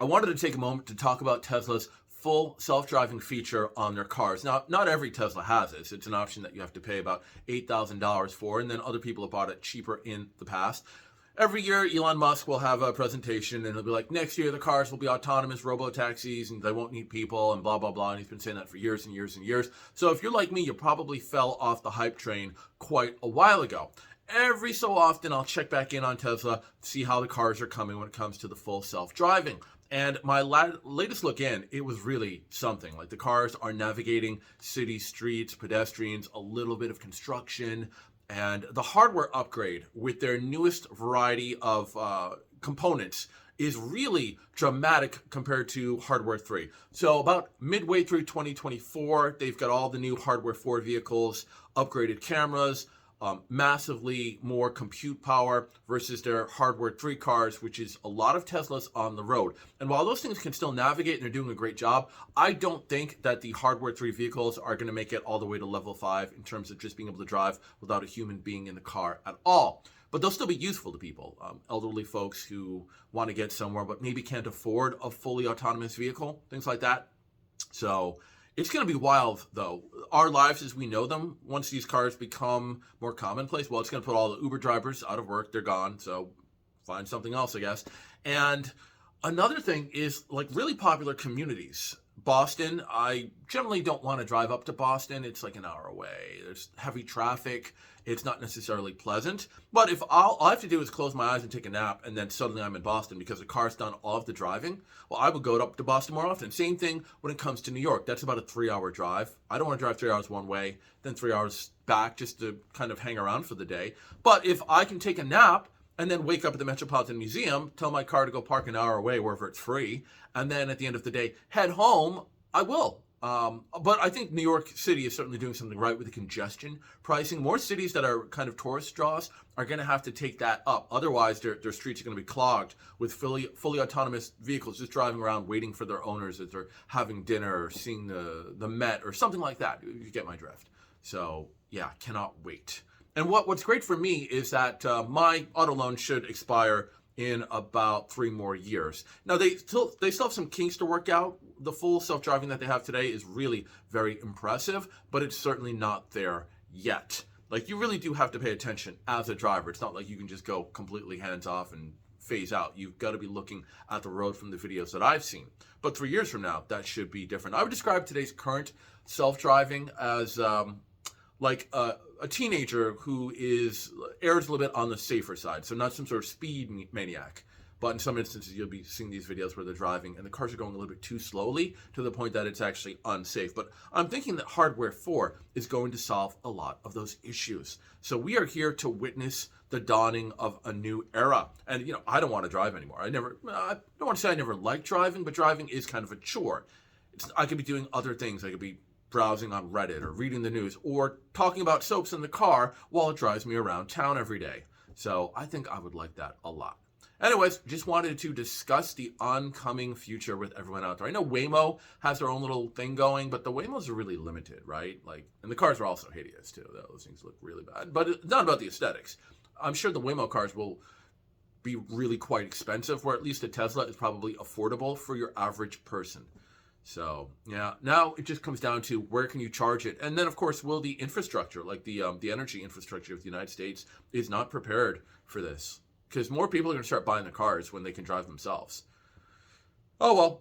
I wanted to take a moment to talk about Tesla's full self-driving feature on their cars. Now, not every Tesla has this. It's an option that you have to pay about $8,000 for, and then other people have bought it cheaper in the past. Every year, Elon Musk will have a presentation, and he'll be like, next year the cars will be autonomous robo-taxis, and they won't need people, and blah, blah, blah. And he's been saying that for years and years and years. So if you're like me, you probably fell off the hype train quite a while ago. Every so often, I'll check back in on Tesla, see how the cars are coming when it comes to the full self-driving. And my latest look in, it was really something. Like the cars are navigating city streets, pedestrians, a little bit of construction, and the hardware upgrade with their newest variety of components is really dramatic compared to Hardware 3. So about midway through 2024, they've got all the new Hardware 4 vehicles, upgraded cameras, massively more compute power versus their Hardware 3 cars, which is a lot of Teslas on the road. And while those things can still navigate and they're doing a great job, I don't think that the Hardware 3 vehicles are going to make it all the way to level 5 in terms of just being able to drive without a human being in the car at all. But they'll still be useful to people, elderly folks who want to get somewhere but maybe can't afford a fully autonomous vehicle, things like that. So it's going to be wild, though. Our lives as we know them, once these cars become more commonplace, well, it's going to put all the Uber drivers out of work. They're gone. So find something else, I guess. And another thing is like really popular communities. Boston, I generally don't want to drive up to Boston. It's like an hour away. There's heavy traffic. It's not necessarily pleasant. But if all I have to do is close my eyes and take a nap, and then suddenly I'm in Boston because the car's done all of the driving, well, I would go up to Boston more often. Same thing when it comes to New York. That's about a 3-hour drive. I don't want to drive 3 hours one way, then 3 hours back just to kind of hang around for the day. But if I can take a nap and then wake up at the Metropolitan Museum, tell my car to go park an hour away wherever it's free, and then at the end of the day, head home, I will. But I think New York City is certainly doing something right with the congestion pricing. More cities that are kind of tourist draws are going to have to take that up. Otherwise, their streets are going to be clogged with fully autonomous vehicles just driving around waiting for their owners as they're having dinner or seeing the Met or something like that. You get my drift. So, yeah, cannot wait. And what's great for me is that my auto loan should expire in about 3 more years. Now, they still have some kinks to work out. The full self-driving that they have today is really very impressive, but it's certainly not there yet. Like, you really do have to pay attention as a driver. It's not like you can just go completely hands-off and phase out. You've got to be looking at the road from the videos that I've seen. But 3 years from now, that should be different. I would describe today's current self-driving as like a teenager who errs a little bit on the safer side. So not some sort of speed maniac. But in some instances, you'll be seeing these videos where they're driving and the cars are going a little bit too slowly to the point that it's actually unsafe. But I'm thinking that Hardware 4 is going to solve a lot of those issues. So we are here to witness the dawning of a new era. And, you know, I don't want to drive anymore. I don't want to say I never liked driving, but driving is kind of a chore. I could be doing other things. I could be browsing on Reddit or reading the news or talking about soaps in the car while it drives me around town every day. So I think I would like that a lot. Anyways, just wanted to discuss the oncoming future with everyone out there. I know Waymo has their own little thing going, but the Waymos are really limited, right? Like, and the cars are also hideous too. Those things look really bad. But it's not about the aesthetics. I'm sure the Waymo cars will be really quite expensive, where at least a Tesla is probably affordable for your average person. So, yeah, now it just comes down to where can you charge it? And then, of course, will the infrastructure, like the energy infrastructure of the United States, is not prepared for this. Because more people are going to start buying the cars when they can drive themselves. Oh, well,